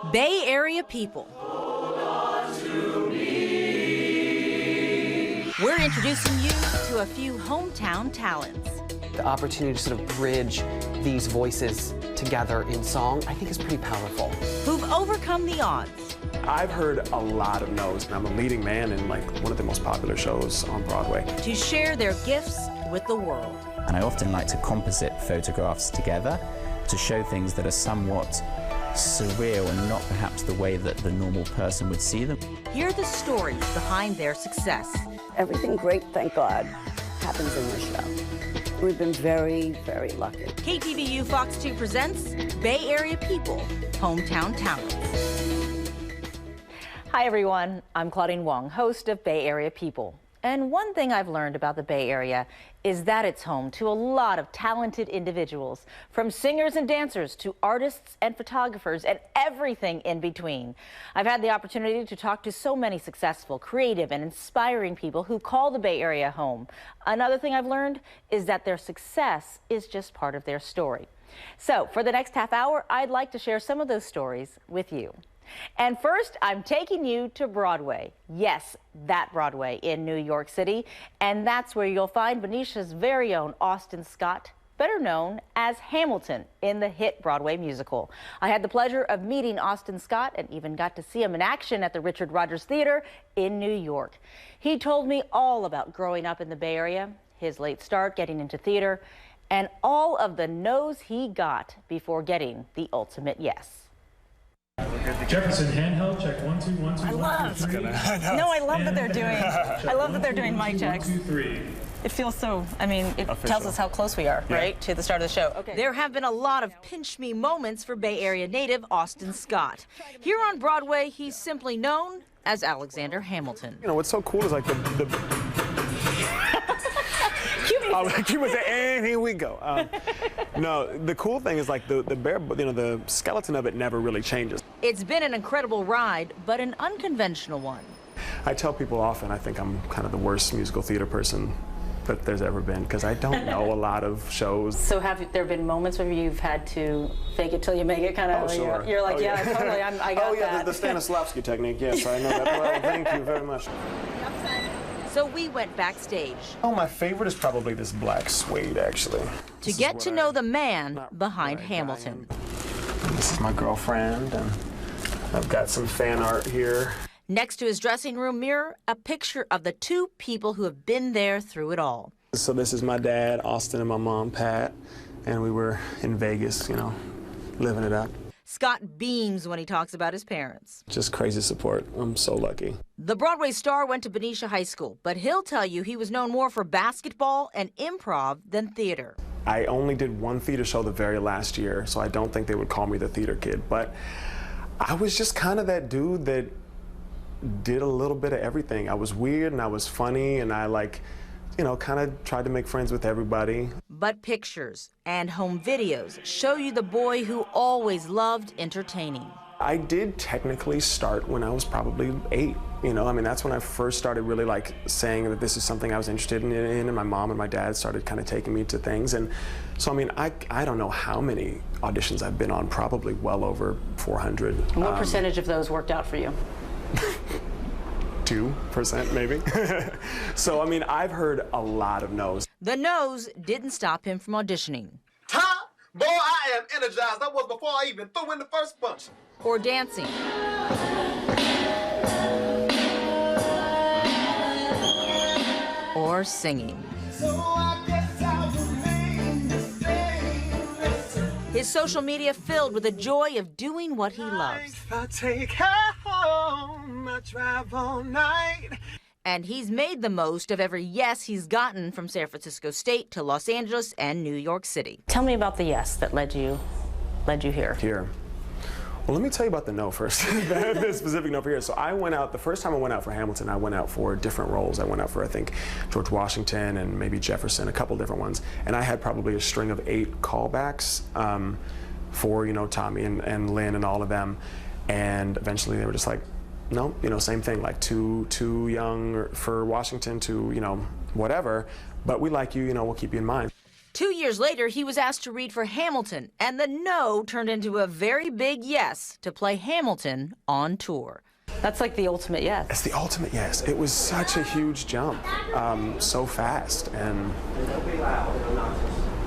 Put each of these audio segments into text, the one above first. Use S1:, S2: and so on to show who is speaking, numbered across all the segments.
S1: Bay Area people. We're introducing you to a few hometown talents.
S2: The opportunity to sort of bridge these voices together in song, I think is pretty powerful.
S1: Who've overcome the odds.
S3: I've heard a lot of no's, and I'm a leading man in like one of the most popular shows on Broadway.
S1: To share their gifts with the world.
S4: And I often like to composite photographs together to show things that are somewhat surreal and not perhaps the way that the normal person would see them.
S1: Hear the stories behind their success.
S5: Everything great, thank God, happens in this show. We've been very, very lucky.
S1: KTVU Fox 2 presents Bay Area People, Hometown Talents. Hi everyone, I'm Claudine Wong, host of Bay Area People. And one thing I've learned about the Bay Area is that it's home to a lot of talented individuals, from singers and dancers to artists and photographers and everything in between. I've had the opportunity to talk to so many successful, creative, and inspiring people who call the Bay Area home. Another thing I've learned is that their success is just part of their story. So for the next half hour, I'd like to share some of those stories with you. And first, I'm taking you to Broadway. Yes, that Broadway in New York City. And that's where you'll find Benicia's very own Austin Scott, better known as Hamilton in the hit Broadway musical. I had the pleasure of meeting Austin Scott and even got to see him in action at the Richard Rodgers Theater in New York. He told me all about growing up in the Bay Area, his late start getting into theater, and all of the no's he got before getting the ultimate yes.
S6: Jefferson handheld, check 1 2 1 2
S7: I
S6: 1 2 3.
S7: No, I love that they're doing. I love that they're doing mic checks.
S6: 1 2 3.
S7: It feels so. I mean, it tells us how close we are, right, to the start of the show. Okay.
S1: There have been a lot of pinch me moments for Bay Area native Austin Scott. Here on Broadway, he's simply known as Alexander Hamilton.
S3: You know, what's so cool is like and here we go. No, the cool thing is like the skeleton of it never really changes.
S1: It's been an incredible ride, but an unconventional one.
S3: I tell people often I think I'm kind of the worst musical theater person that there's ever been because I don't know a lot of shows.
S7: So have there been moments where you've had to fake it till you make it, kind of?
S3: Oh, sure.
S7: You're like, yeah, totally. I got that.
S3: The Stanislavski technique. Yes, I know that well. Thank you very much.
S1: So we went backstage.
S3: Oh, my favorite is probably this black suede, actually.
S1: To get to know the man behind Hamilton.
S3: This is my girlfriend, and I've got some fan art here.
S1: Next to his dressing room mirror, a picture of the two people who have been there through it all.
S3: So this is my dad, Austin, and my mom, Pat, and we were in Vegas, you know, living it up.
S1: Scott beams when he talks about his parents.
S3: Just crazy support. I'm so lucky.
S1: The Broadway star went to Benicia High School, but he'll tell you he was known more for basketball and improv than theater.
S3: I only did one theater show the very last year, so I don't think they would call me the theater kid, but I was just kind of that dude that did a little bit of everything. I was weird and I was funny and I kind of tried to make friends with everybody.
S1: But pictures and home videos show you the boy who always loved entertaining.
S3: I did technically start when I was probably 8. You know, I mean, that's when I first started really like saying that this is something I was interested in, and my mom and my dad started kind of taking me to things. And so, I mean, I don't know how many auditions I've been on, probably well over 400.
S7: And what percentage of those worked out for you?
S3: 2% maybe. So, I mean, I've heard a lot of no's.
S1: The no's didn't stop him from auditioning.
S8: Top, boy, I am energized. That was before I even threw in the first bunch.
S1: Or dancing. Or singing. His social media filled with the joy of doing what he loves.
S8: I take her home, I drive all night.
S1: And he's made the most of every yes he's gotten from San Francisco State to Los Angeles and New York City.
S7: Tell me about the yes that led you here.
S3: Here. Well, let me tell you about the no first, the specific no for here. So I went out, the first time I went out for Hamilton, I went out for different roles. I went out for, I think, George Washington and maybe Jefferson, a couple different ones. And I had probably a string of 8 callbacks for, you know, Tommy and Lynn and all of them. And eventually they were just like, no, you know, same thing, like too young for Washington, too, you know, whatever. But we like you, you know, we'll keep you in mind.
S1: 2 years later, he was asked to read for Hamilton, and the no turned into a very big yes to play Hamilton on tour. That's like the ultimate yes.
S3: It's the ultimate yes. It was such a huge jump, so fast, and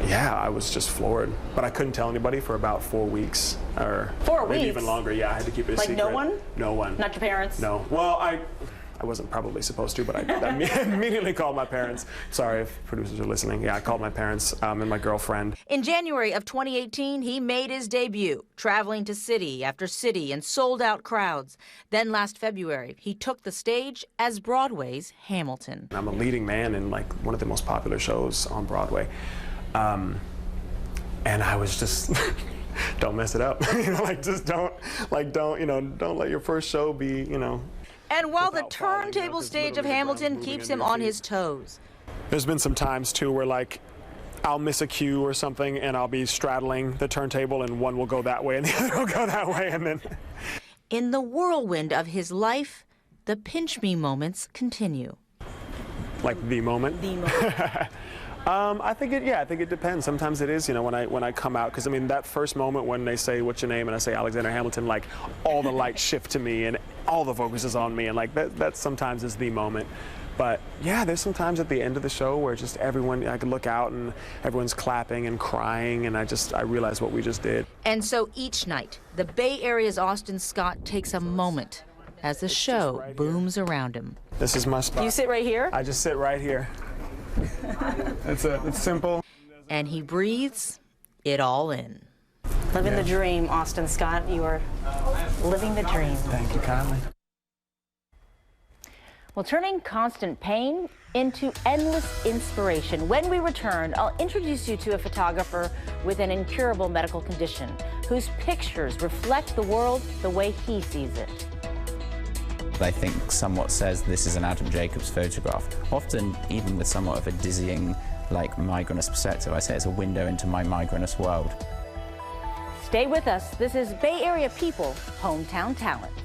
S3: yeah, I was just floored. But I couldn't tell anybody for about 4 weeks, or
S1: 4
S3: maybe
S1: weeks?
S3: even longer. Yeah, I had to keep it a secret.
S1: Like no one?
S3: No one.
S1: Not your parents?
S3: No. Well, I wasn't probably supposed to, but I immediately called my parents. Sorry if producers are listening. Yeah, I called my parents and my girlfriend.
S1: In January of 2018, he made his debut, traveling to city after city and sold out crowds. Then last February, he took the stage as Broadway's Hamilton.
S3: I'm a leading man in like one of the most popular shows on Broadway. And I was just, don't mess it up. Don't let your first show be,
S1: And while the turntable stage of Hamilton keeps him on his toes.
S3: There's been some times, too, where, like, I'll miss a cue or something, and I'll be straddling the turntable, and one will go that way, and the other will go that way, and then...
S1: In the whirlwind of his life, the pinch me moments continue.
S3: Like the moment?
S1: The moment.
S3: I think it depends. Sometimes it is, when I come out, because I mean that first moment when they say what's your name and I say Alexander Hamilton, like all the lights shift to me and all the focus is on me, and like that sometimes is the moment. But yeah, there's some times at the end of the show where just everyone, I can look out and everyone's clapping and crying, and I realize what we just did.
S1: And so each night, the Bay Area's Austin Scott takes a moment as the show booms around him.
S3: This is my spot.
S1: You sit right here?
S3: I just sit right here. It's simple.
S1: And he breathes it all in.
S7: Living the dream, Austin Scott. You are living the dream.
S3: Thank you kindly.
S1: Well, turning constant pain into endless inspiration. When we return, I'll introduce you to a photographer with an incurable medical condition whose pictures reflect the world the way he sees it.
S4: I think somewhat says this is an Adam Jacobs photograph. Often, even with somewhat of a dizzying, migrainous perspective, I say it's a window into my migrainous world.
S1: Stay with us. This is Bay Area People, Hometown Talents.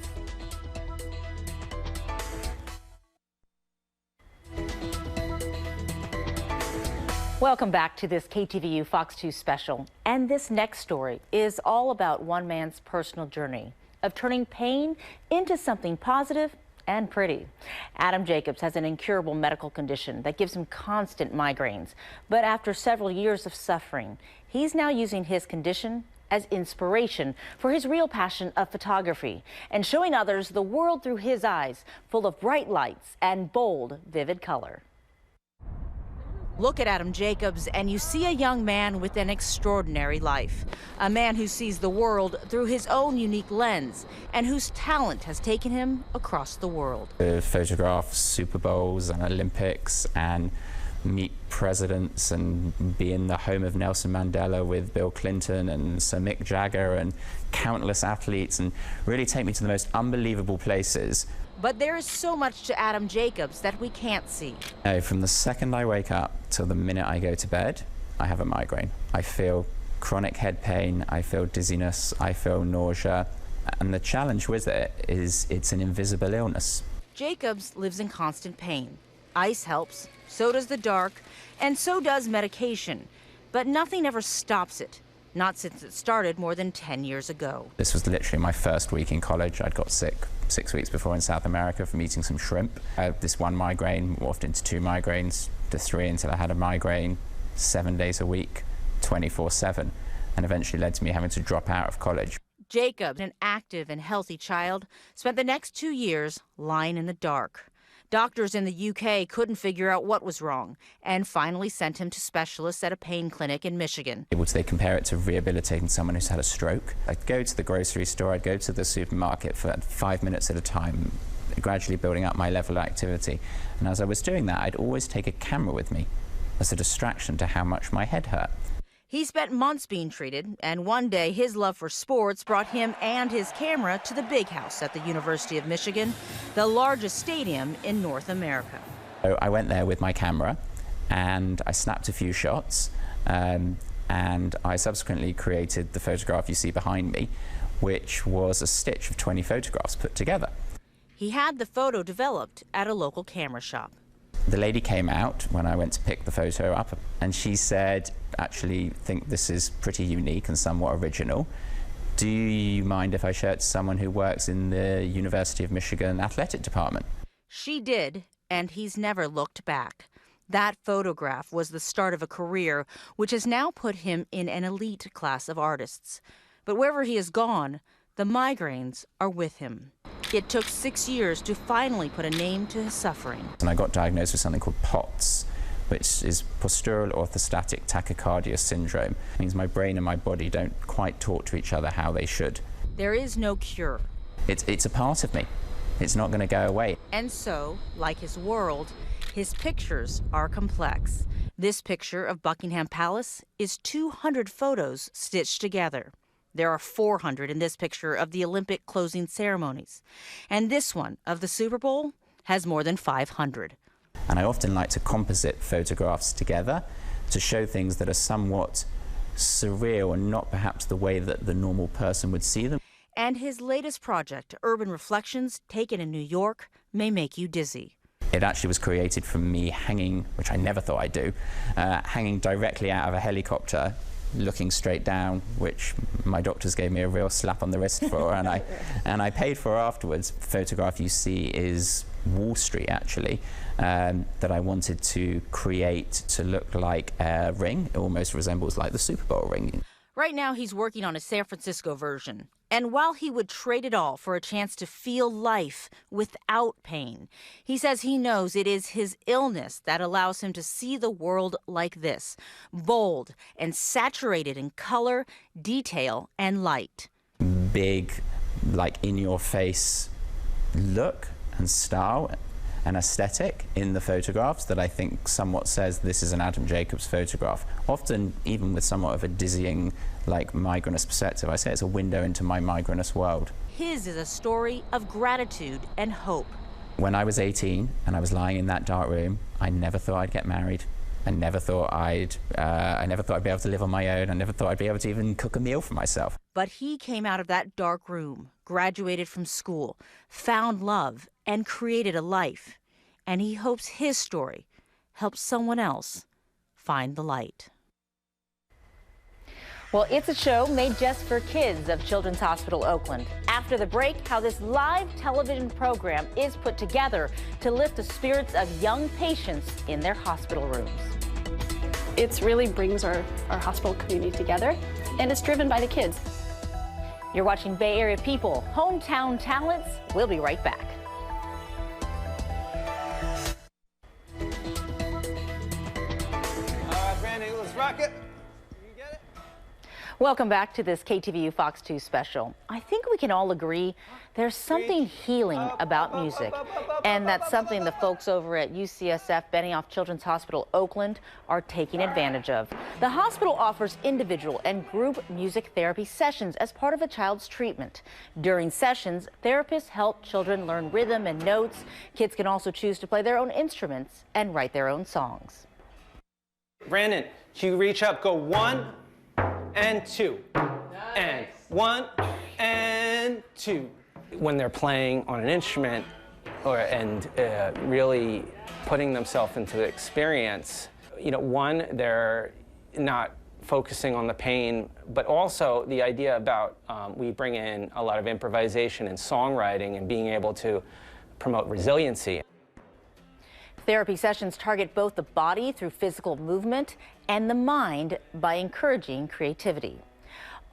S1: Welcome back to this KTVU Fox 2 special. And this next story is all about one man's personal journey of turning pain into something positive and pretty. Adam Jacobs has an incurable medical condition that gives him constant migraines. But after several years of suffering, he's now using his condition as inspiration for his real passion of photography and showing others the world through his eyes, full of bright lights and bold, vivid color. Look at Adam Jacobs and you see a young man with an extraordinary life. A man who sees the world through his own unique lens and whose talent has taken him across the world.
S4: To photograph Super Bowls and Olympics and meet presidents and be in the home of Nelson Mandela with Bill Clinton and Sir Mick Jagger and countless athletes, and really take me to the most unbelievable places.
S1: But there is so much to Adam Jacobs that we can't see.
S4: From the second I wake up till the minute I go to bed, I have a migraine. I feel chronic head pain, I feel dizziness, I feel nausea, and the challenge with it is it's an invisible illness.
S1: Jacobs lives in constant pain. Ice helps, so does the dark, and so does medication. But nothing ever stops it. Not since it started more than 10 years ago.
S4: This was literally my first week in college. I'd got sick 6 weeks before in South America from eating some shrimp. This one migraine morphed into 2 migraines, to 3 until I had a migraine 7 days a week, 24/7, and eventually led to me having to drop out of college.
S1: Jacobs, an active and healthy child, spent the next 2 years lying in the dark. Doctors in the UK couldn't figure out what was wrong and finally sent him to specialists at a pain clinic in Michigan.
S4: They compare it to rehabilitating someone who's had a stroke. I'd go to the grocery store, I'd go to the supermarket for 5 minutes at a time, gradually building up my level of activity. And as I was doing that, I'd always take a camera with me as a distraction to how much my head hurt.
S1: He spent months being treated, and one day his love for sports brought him and his camera to the Big House at the University of Michigan, the largest stadium in North America.
S4: So I went there with my camera and I snapped a few shots, and I subsequently created the photograph you see behind me, which was a stitch of 20 photographs put together.
S1: He had the photo developed at a local camera shop.
S4: The lady came out when I went to pick the photo up, and she said, actually think this is pretty unique and somewhat original. Do you mind if I show it to someone who works in the University of Michigan athletic department?
S1: She did, and he's never looked back. That photograph was the start of a career which has now put him in an elite class of artists. But wherever he has gone, the migraines are with him. It took 6 years to finally put a name to his suffering.
S4: And I got diagnosed with something called POTS, which is postural orthostatic tachycardia syndrome. It means my brain and my body don't quite talk to each other how they should.
S1: There is no cure.
S4: It's a part of me. It's not going to go away.
S1: And so, like his world, his pictures are complex. This picture of Buckingham Palace is 200 photos stitched together. There are 400 in this picture of the Olympic closing ceremonies. And this one of the Super Bowl has more than 500.
S4: And I often like to composite photographs together to show things that are somewhat surreal and not perhaps the way that the normal person would see them.
S1: And his latest project, Urban Reflections, taken in New York, may make you dizzy.
S4: It actually was created from me hanging, which I never thought I'd do, hanging directly out of a helicopter, looking straight down, which my doctors gave me a real slap on the wrist for, and I paid for afterwards. The photograph you see is Wall Street, actually, that I wanted to create to look like a ring. It almost resembles like the Super Bowl ring.
S1: Right now, he's working on a San Francisco version. And while he would trade it all for a chance to feel life without pain, he says he knows it is his illness that allows him to see the world like this, bold and saturated in color, detail, and light.
S4: Big, like in-your-face look and style and aesthetic in the photographs that I think somewhat says this is an Adam Jacobs photograph. Often, even with somewhat of a dizzying, like migrainous perspective, I say it's a window into my migrainous world.
S1: His is a story of gratitude and hope.
S4: When I was 18 and I was lying in that dark room, I never thought I'd get married. I never thought I'd be able to live on my own. I never thought I'd be able to even cook a meal for myself.
S1: But he came out of that dark room, graduated from school, found love, and created a life. And he hopes his story helps someone else find the light. Well, it's a show made just for kids of Children's Hospital Oakland. After the break, how this live television program is put together to lift the spirits of young patients in their hospital rooms.
S9: It really brings our hospital community together, and it's driven by the kids.
S1: You're watching Bay Area People, Hometown Talents. We'll be right back.
S8: All right, Brandon, let's rock it.
S1: Welcome back to this KTVU Fox 2 special. I think we can all agree there's something healing about music, and that's something the folks over at UCSF Benioff Children's Hospital Oakland are taking advantage of. The hospital offers individual and group music therapy sessions as part of a child's treatment. During sessions, therapists help children learn rhythm and notes. Kids can also choose to play their own instruments and write their own songs.
S10: Brandon, you reach up, go 1 and 2, and 1 and 2. When they're playing on an instrument and really putting themselves into the experience, you know, one, they're not focusing on the pain, but also the idea about we bring in a lot of improvisation and songwriting and being able to promote resiliency.
S1: Therapy sessions target both the body through physical movement and the mind by encouraging creativity.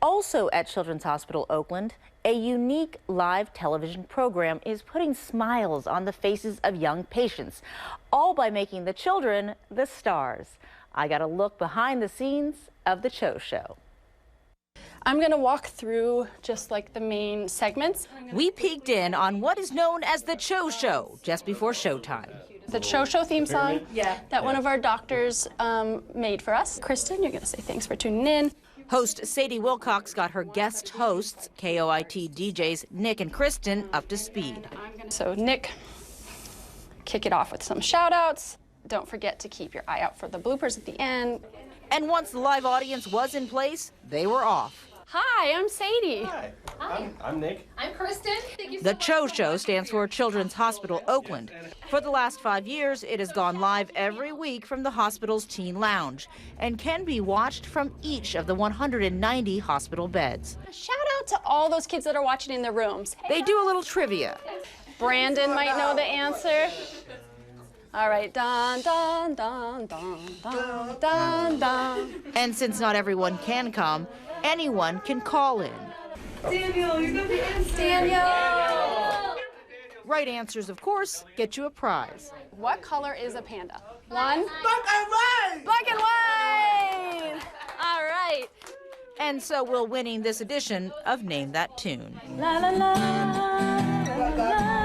S1: Also at Children's Hospital Oakland, a unique live television program is putting smiles on the faces of young patients, all by making the children the stars. I got a look behind the scenes of The Cho Show.
S9: I'm going to walk through just like the main segments.
S1: We peeked in on what is known as The Cho Show just before showtime.
S9: The Cho Show theme song that one of our doctors made for us. Kristen, you're going to say thanks for tuning in.
S1: Host Sadie Wilcox got her guest hosts, KOIT DJs Nick and Kristen, up to speed.
S9: So Nick, kick it off with some shout outs. Don't forget to keep your eye out for the bloopers at the end.
S1: And once the live audience was in place, they were off.
S9: Hi, I'm Sadie.
S11: Hi. I'm Nick.
S12: I'm Kristen. Thank you so
S1: The
S12: much.
S1: CHO Show stands for Children's Hospital Oakland. For the last 5 years, it has gone live every week from the hospital's teen lounge and can be watched from each of the 190 hospital beds.
S9: Shout out to all those kids that are watching in their rooms.
S1: They do a little trivia.
S9: Brandon might know the answer. All right, dun, dun, dun, dun, dun, dun, dun.
S1: And since not everyone can come, anyone can call in.
S12: Daniel, you're gonna be in.
S9: Daniel!
S1: Right answers, of course, get you a prize.
S9: What color is a panda? One. Black and white! Black and white! All right.
S1: And so will winning this edition of Name That Tune.
S9: La la la, la la.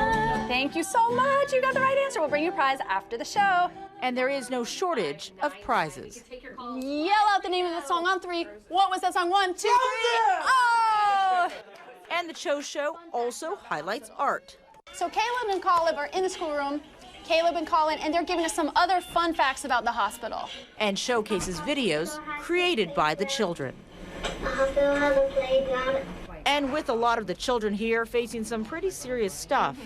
S9: Thank you so much. You got the right answer. We'll bring you a prize after the show.
S1: And there is no shortage of prizes.
S9: Yell out the name of the song on 3. What was that song? 1, 2, 3. Oh!
S1: And the CHO Show also highlights art.
S9: So Caleb and Caleb are in the schoolroom. Caleb and Colin, and they're giving us some other fun facts about the hospital.
S1: And showcases videos created by the children.
S13: The hospital has a playground.
S1: And with a lot of the children here facing some pretty serious stuff,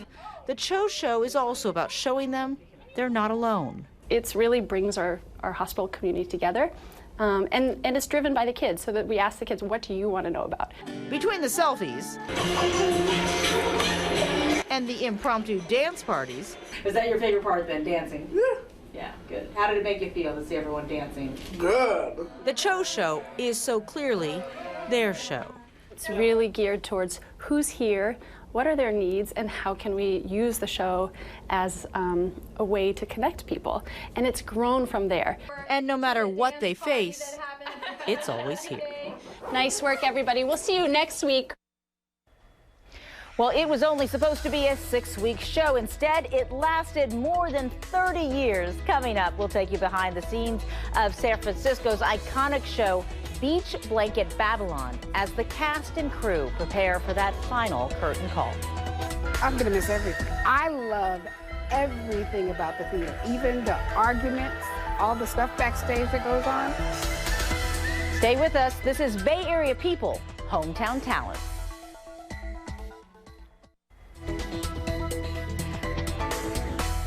S1: the CHO Show is also about showing them they're not alone.
S9: It really brings our hospital community together, and it's driven by the kids, so that we ask the kids, what do you want to know about?
S1: Between the selfies and the impromptu dance parties.
S7: Was that your favorite part then, dancing? Yeah, good. How did it make you feel to see everyone dancing?
S13: Good.
S1: The CHO Show is so clearly their show.
S9: It's really geared towards who's here, what are their needs, and how can we use the show as a way to connect people. And it's grown from there.
S1: And no matter what they face, it's always here.
S9: Nice work, everybody. We'll see you next week.
S1: Well, it was only supposed to be a 6-week show. Instead, it lasted more than 30 years. Coming up, we'll take you behind the scenes of San Francisco's iconic show, Beach Blanket Babylon, as the cast and crew prepare for that final curtain call.
S14: I'm gonna miss everything. I love everything about the theater, even the arguments, all the stuff backstage that goes on.
S1: Stay with us. This is Bay Area People, Hometown Talent.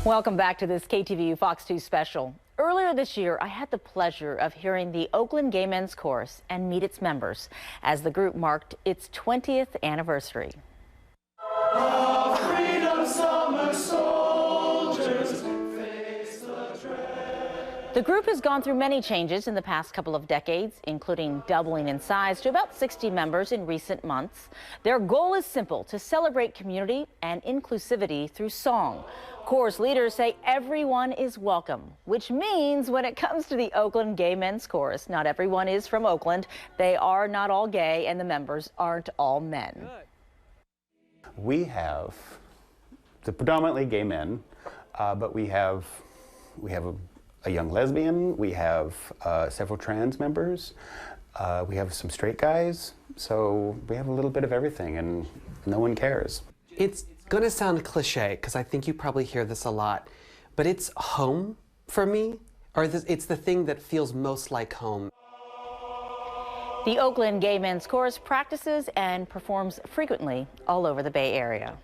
S1: Welcome back to this KTVU Fox 2 special. Earlier this year, I had the pleasure of hearing the Oakland Gay Men's Chorus and meet its members as the group marked its 20th anniversary.
S15: Freedom summer soldiers face the dread.
S1: The group has gone through many changes in the past couple of decades, including doubling in size to about 60 members in recent months. Their goal is simple: to celebrate community and inclusivity through song. Chorus leaders say everyone is welcome, which means when it comes to the Oakland Gay Men's Chorus, not everyone is from Oakland. They are not all gay, and the members aren't all men.
S16: We have the predominantly gay men, but we have a young lesbian, we have several trans members, we have some straight guys, so we have a little bit of everything, and no one cares.
S2: It's gonna sound cliche, because I think you probably hear this a lot, but it's home for me, or it's the thing that feels most like home.
S1: The Oakland Gay Men's Chorus practices and performs frequently all over the Bay Area.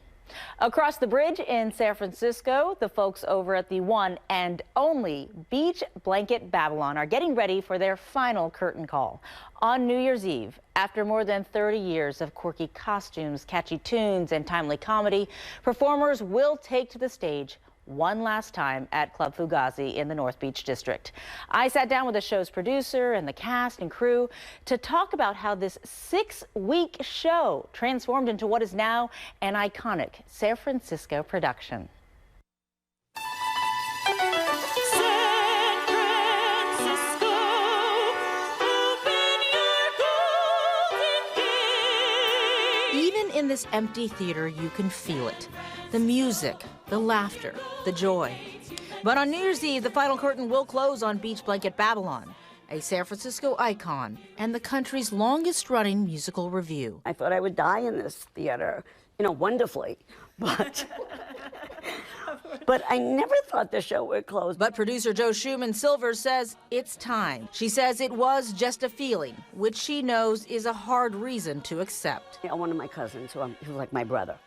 S1: Across the bridge in San Francisco, the folks over at the one and only Beach Blanket Babylon are getting ready for their final curtain call. On New Year's Eve, after more than 30 years of quirky costumes, catchy tunes, and timely comedy, performers will take to the stage one last time at Club Fugazi in the North Beach District. I sat down with the show's producer and the cast and crew to talk about how this 6-week show transformed into what is now an iconic San Francisco production. Even in this empty theater, you can feel it. The music, the laughter, the joy. But on New Year's Eve, the final curtain will close on Beach Blanket Babylon. a San Francisco icon, and the country's longest-running musical revue.
S5: I thought I would die in this theater, wonderfully, but I never thought the show would close.
S1: But producer Jo Schumann-Silver says it's time. She says it was just a feeling, which she knows is a hard reason to accept.
S5: One of my cousins, who was like my brother,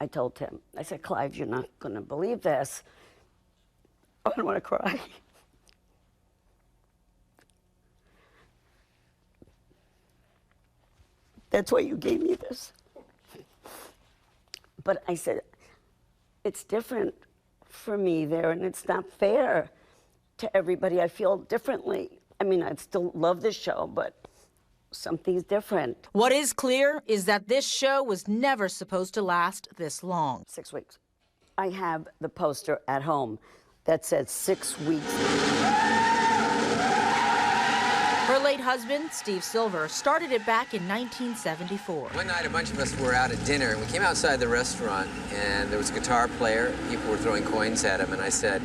S5: I told him, I said, Clive, you're not going to believe this. I don't want to cry. That's why you gave me this. But I said, it's different for me there, and it's not fair to everybody. I feel differently. I mean, I'd still love this show, but something's different.
S1: What is clear is that this show was never supposed to last this long.
S5: 6 weeks. I have the poster at home that says 6 weeks.
S1: Her late husband, Steve Silver, started it back in 1974.
S17: One night, a bunch of us were out at dinner, and we came outside the restaurant, and there was a guitar player. People were throwing coins at him, and I said,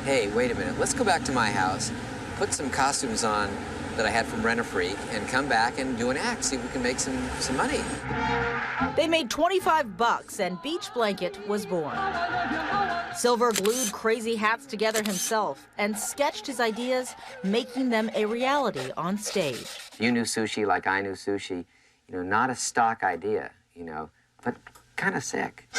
S17: hey, wait a minute, let's go back to my house, put some costumes on that I had from Rent-A-Freak, and come back and do an act, see if we can make some money.
S1: They made $25, and Beach Blanket was born. Silver glued crazy hats together himself and sketched his ideas, making them a reality on stage.
S17: You knew sushi like I knew sushi, not a stock idea, but kind of sick.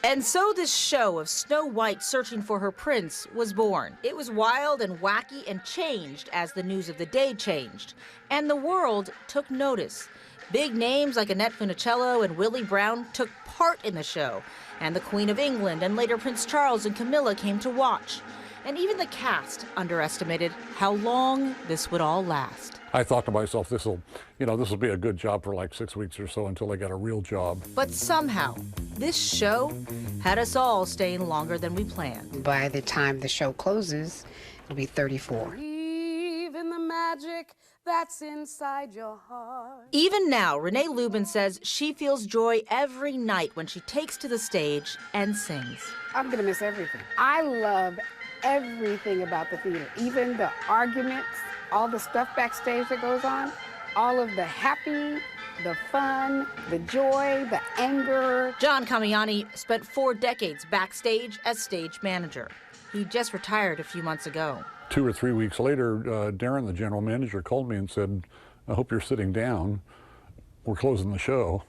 S1: And so this show of Snow White searching for her prince was born. It was wild and wacky and changed as the news of the day changed. And the world took notice. Big names like Annette Funicello and Willie Brown took part in the show. And the Queen of England and later Prince Charles and Camilla came to watch. And even the cast underestimated how long this would all last.
S18: I thought to myself, this will be a good job for like 6 weeks or so until I get a real job.
S1: But somehow, this show had us all staying longer than we planned.
S14: By the time the show closes, it'll be 34.
S19: Believe in the magic that's inside your heart.
S1: Even now, Renee Lubin says she feels joy every night when she takes to the stage and sings.
S14: I'm gonna miss everything. I love everything about the theater, even the arguments, all the stuff backstage that goes on, all of the happy, the fun, the joy, the anger.
S1: John Kamiani spent 4 decades backstage as stage manager. He just retired a few months ago.
S18: 2 or 3 weeks later, Darren, the general manager, called me and said, I hope you're sitting down. We're closing the show.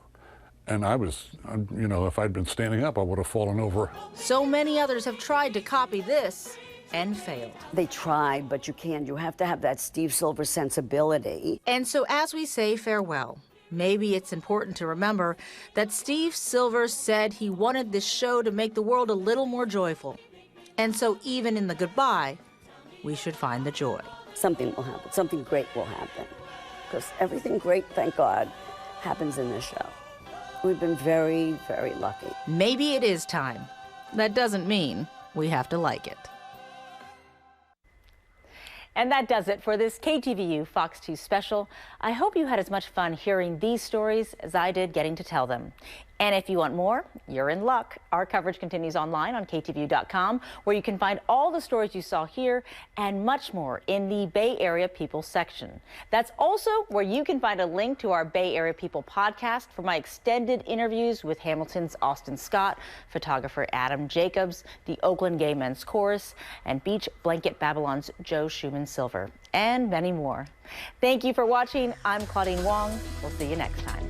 S18: And I was, if I'd been standing up, I would have fallen over.
S1: So many others have tried to copy this and failed.
S5: They tried, but you can't. You have to have that Steve Silver sensibility.
S1: And so as we say farewell, maybe it's important to remember that Steve Silver said he wanted this show to make the world a little more joyful. And so even in the goodbye, we should find the joy.
S5: Something will happen. Something great will happen. Because everything great, thank God, happens in this show. We've been very, very lucky.
S1: Maybe it is time. That doesn't mean we have to like it. And that does it for this KTVU Fox 2 special. I hope you had as much fun hearing these stories as I did getting to tell them. And if you want more, you're in luck. Our coverage continues online on KTVU.com, where you can find all the stories you saw here and much more in the Bay Area People section. That's also where you can find a link to our Bay Area People podcast for my extended interviews with Hamilton's Austin Scott, photographer Adam Jacobs, the Oakland Gay Men's Chorus, and Beach Blanket Babylon's Jo Schumann-Silver, and many more. Thank you for watching. I'm Claudine Wong. We'll see you next time.